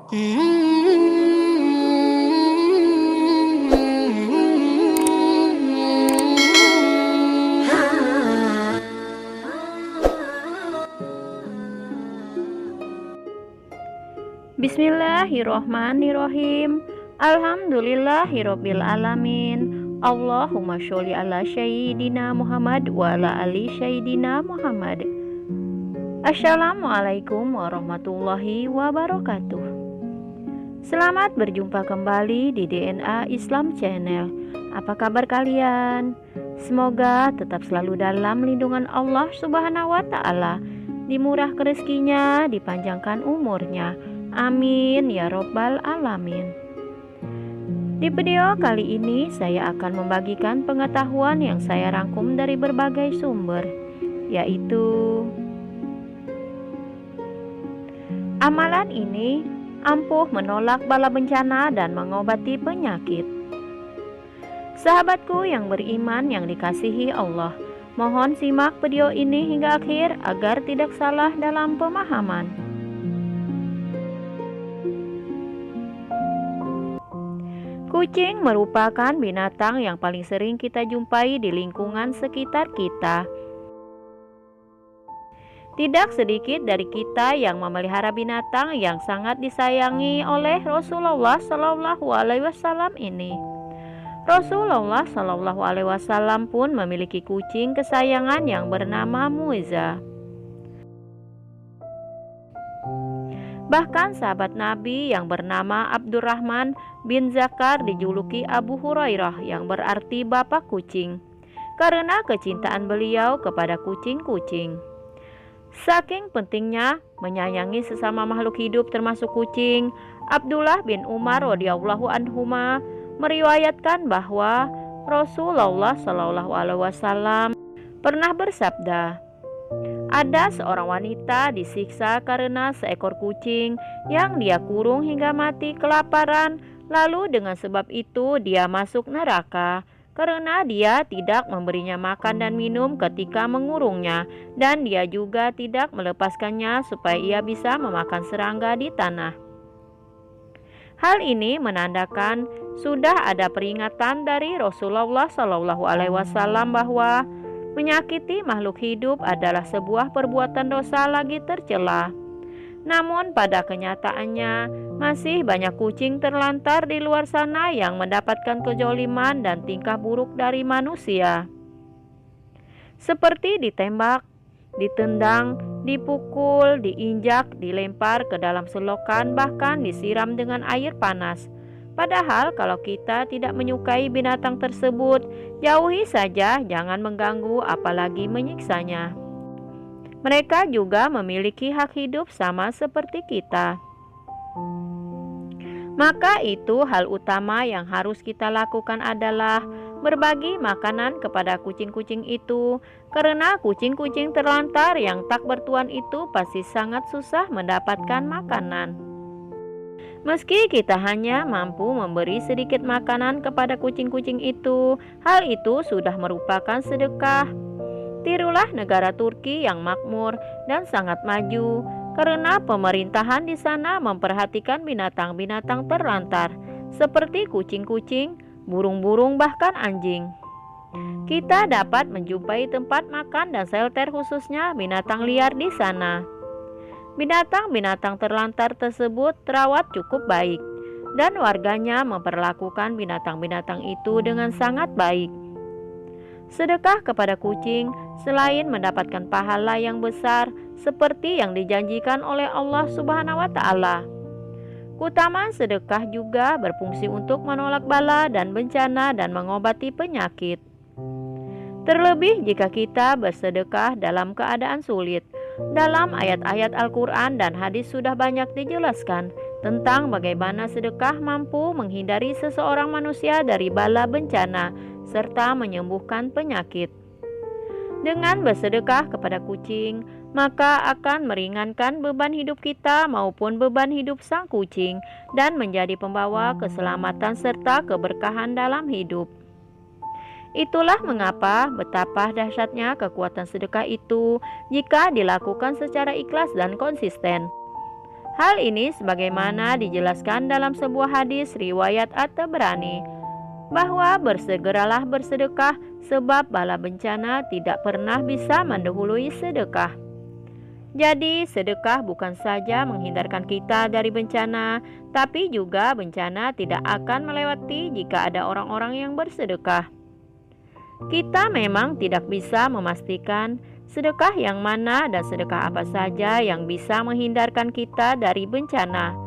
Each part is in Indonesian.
Bismillahirrohmanirrohim. Alhamdulillahirabbil alamin. Allahumma sholli ala sayyidina Muhammad wa ala ali sayyidina Muhammad. Assalamualaikum warahmatullahi wabarakatuh. Selamat berjumpa kembali di DNA Islam Channel. Apa kabar kalian? Semoga tetap selalu dalam lindungan Allah Subhanahu wa Ta'ala, dimurahkan rezekinya, dipanjangkan umurnya. Amin ya robbal alamin. Di video kali ini saya akan membagikan pengetahuan yang saya rangkum dari berbagai sumber, yaitu amalan ini ampuh menolak bala bencana dan mengobati penyakit. Sahabatku yang beriman yang dikasihi Allah, mohon simak video ini hingga akhir agar tidak salah dalam pemahaman. Kucing merupakan binatang yang paling sering kita jumpai di lingkungan sekitar kita. Tidak sedikit dari kita yang memelihara binatang yang sangat disayangi oleh Rasulullah Shallallahu Alaihi Wasallam ini. Rasulullah Shallallahu Alaihi Wasallam pun memiliki kucing kesayangan yang bernama Muiza. Bahkan sahabat Nabi yang bernama Abdurrahman bin Zakar dijuluki Abu Hurairah yang berarti bapak kucing, karena kecintaan beliau kepada kucing-kucing. Saking pentingnya menyayangi sesama makhluk hidup termasuk kucing, Abdullah bin Umar radhiyallahu anhuma meriwayatkan bahwa Rasulullah Shallallahu Alaihi Wasallam pernah bersabda, ada seorang wanita disiksa karena seekor kucing yang dia kurung hingga mati kelaparan, lalu dengan sebab itu dia masuk neraka karena dia tidak memberinya makan dan minum ketika mengurungnya, dan dia juga tidak melepaskannya supaya ia bisa memakan serangga di tanah. Hal ini menandakan sudah ada peringatan dari Rasulullah Shallallahu Alaihi Wasallam bahwa menyakiti makhluk hidup adalah sebuah perbuatan dosa lagi tercela. Namun pada kenyataannya masih banyak kucing terlantar di luar sana yang mendapatkan kezaliman dan tingkah buruk dari manusia, seperti ditembak, ditendang, dipukul, diinjak, dilempar ke dalam selokan, bahkan disiram dengan air panas. Padahal kalau kita tidak menyukai binatang tersebut, jauhi saja, jangan mengganggu apalagi menyiksanya. Mereka juga memiliki hak hidup sama seperti kita. Maka itu hal utama yang harus kita lakukan adalah berbagi makanan kepada kucing-kucing itu, karena kucing-kucing terlantar yang tak bertuan itu pasti sangat susah mendapatkan makanan. Meski kita hanya mampu memberi sedikit makanan kepada kucing-kucing itu, hal itu sudah merupakan sedekah. Tirulah negara Turki yang makmur dan sangat maju, karena pemerintahan di sana memperhatikan binatang-binatang terlantar, seperti kucing-kucing, burung-burung, bahkan anjing. Kita dapat menjumpai tempat makan dan shelter khususnya binatang liar di sana. Binatang-binatang terlantar tersebut terawat cukup baik, dan warganya memperlakukan binatang-binatang itu dengan sangat baik. Sedekah kepada kucing selain mendapatkan pahala yang besar seperti yang dijanjikan oleh Allah Subhanahu wa Ta'ala, keutamaan sedekah juga berfungsi untuk menolak bala dan bencana dan mengobati penyakit. Terlebih jika kita bersedekah dalam keadaan sulit. Dalam ayat-ayat Al-Quran dan hadis sudah banyak dijelaskan tentang bagaimana sedekah mampu menghindari seseorang manusia dari bala bencana serta menyembuhkan penyakit. Dengan bersedekah kepada kucing, maka akan meringankan beban hidup kita maupun beban hidup sang kucing dan menjadi pembawa keselamatan serta keberkahan dalam hidup. Itulah mengapa betapa dahsyatnya kekuatan sedekah itu jika dilakukan secara ikhlas dan konsisten. Hal ini sebagaimana dijelaskan dalam sebuah hadis riwayat At-Tabrani, bahwa bersegeralah bersedekah sebab bala bencana tidak pernah bisa mendahului sedekah. Jadi sedekah bukan saja menghindarkan kita dari bencana, tapi juga bencana tidak akan melewati jika ada orang-orang yang bersedekah. Kita memang tidak bisa memastikan sedekah yang mana dan sedekah apa saja yang bisa menghindarkan kita dari bencana.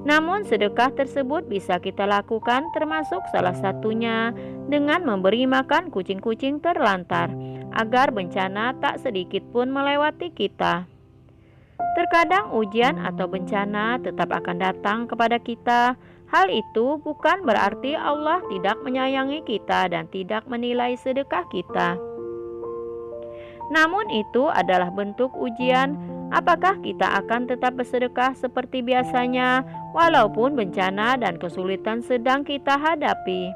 Namun sedekah tersebut bisa kita lakukan, termasuk salah satunya dengan memberi makan kucing-kucing terlantar, agar bencana tak sedikit pun melewati kita. Terkadang ujian atau bencana tetap akan datang kepada kita. Hal itu bukan berarti Allah tidak menyayangi kita dan tidak menilai sedekah kita. Namun itu adalah bentuk ujian. Apakah kita akan tetap bersedekah seperti biasanya walaupun bencana dan kesulitan sedang kita hadapi?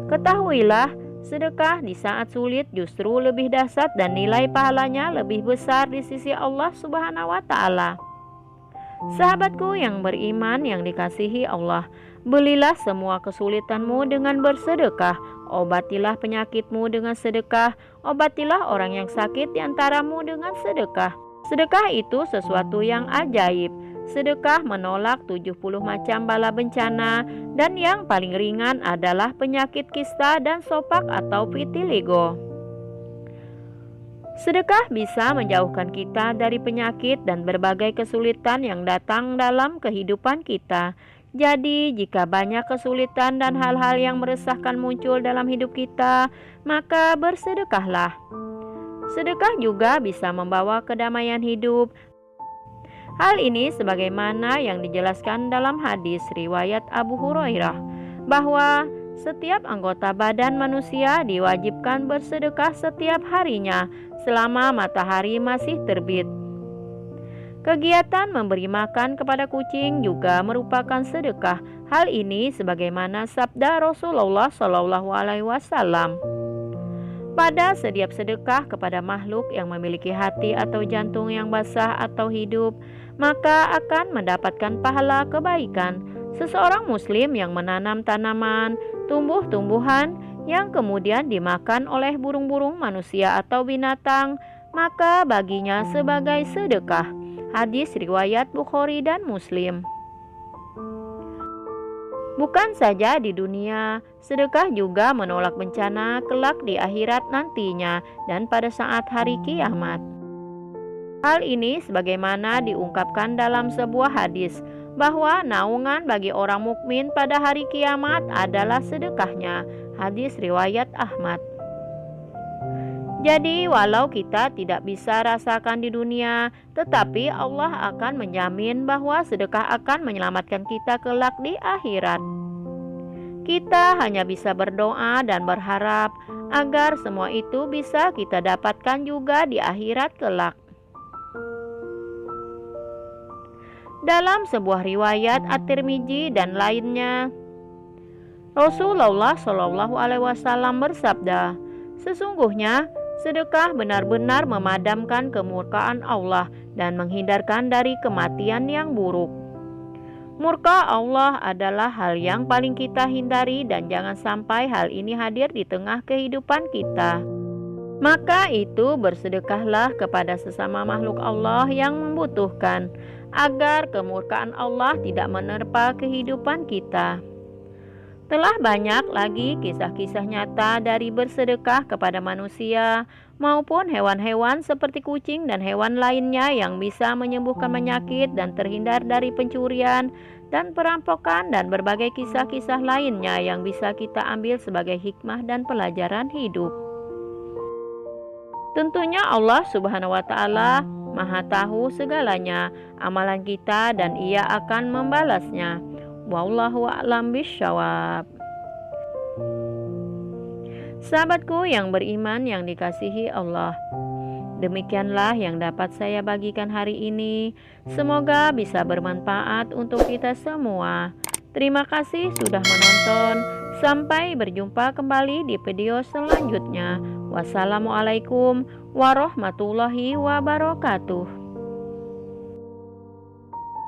Ketahuilah, sedekah di saat sulit justru lebih dahsyat dan nilai pahalanya lebih besar di sisi Allah Subhanahu wa Ta'ala. Sahabatku yang beriman yang dikasihi Allah, belilah semua kesulitanmu dengan bersedekah. Obatilah penyakitmu dengan sedekah. Obatilah orang yang sakit di antaramu dengan sedekah. Sedekah itu sesuatu yang ajaib. Sedekah menolak 70 macam bala bencana, dan yang paling ringan adalah penyakit kista dan sopak atau vitiligo. Sedekah bisa menjauhkan kita dari penyakit dan berbagai kesulitan yang datang dalam kehidupan kita. Jadi, jika banyak kesulitan dan hal-hal yang meresahkan muncul dalam hidup kita, maka bersedekahlah. Sedekah juga bisa membawa kedamaian hidup. Hal ini sebagaimana yang dijelaskan dalam hadis riwayat Abu Hurairah, bahwa setiap anggota badan manusia diwajibkan bersedekah setiap harinya selama matahari masih terbit. Kegiatan memberi makan kepada kucing juga merupakan sedekah. Hal ini sebagaimana sabda Rasulullah SAW. Pada setiap sedekah kepada makhluk yang memiliki hati atau jantung yang basah atau hidup, maka akan mendapatkan pahala kebaikan. Seseorang muslim yang menanam tanaman, tumbuh-tumbuhan yang kemudian dimakan oleh burung-burung manusia atau binatang, maka baginya sebagai sedekah. Hadis riwayat Bukhari dan Muslim. Bukan saja di dunia, sedekah juga menolak bencana kelak di akhirat nantinya dan pada saat hari kiamat. Hal ini sebagaimana diungkapkan dalam sebuah hadis, bahwa naungan bagi orang mukmin pada hari kiamat adalah sedekahnya. Hadis riwayat Ahmad. Jadi walau kita tidak bisa rasakan di dunia, tetapi Allah akan menjamin bahwa sedekah akan menyelamatkan kita kelak di akhirat. Kita hanya bisa berdoa dan berharap agar semua itu bisa kita dapatkan juga di akhirat kelak. Dalam sebuah riwayat At-Tirmidzi dan lainnya, Rasulullah SAW bersabda, sesungguhnya sedekah benar-benar memadamkan kemurkaan Allah dan menghindarkan dari kematian yang buruk. Murka Allah adalah hal yang paling kita hindari dan jangan sampai hal ini hadir di tengah kehidupan kita. Maka itu bersedekahlah kepada sesama makhluk Allah yang membutuhkan, agar kemurkaan Allah tidak menerpa kehidupan kita. Telah banyak lagi kisah-kisah nyata dari bersedekah kepada manusia maupun hewan-hewan seperti kucing dan hewan lainnya yang bisa menyembuhkan penyakit dan terhindar dari pencurian dan perampokan dan berbagai kisah-kisah lainnya yang bisa kita ambil sebagai hikmah dan pelajaran hidup. Tentunya Allah Subhanahu wa Ta'ala Maha tahu segalanya amalan kita dan Ia akan membalasnya. Wallahu a'lam bishawab. Sahabatku yang beriman yang dikasihi Allah, demikianlah yang dapat saya bagikan hari ini. Semoga bisa bermanfaat untuk kita semua. Terima kasih sudah menonton. Sampai berjumpa kembali di video selanjutnya. Wassalamualaikum warahmatullahi wabarakatuh.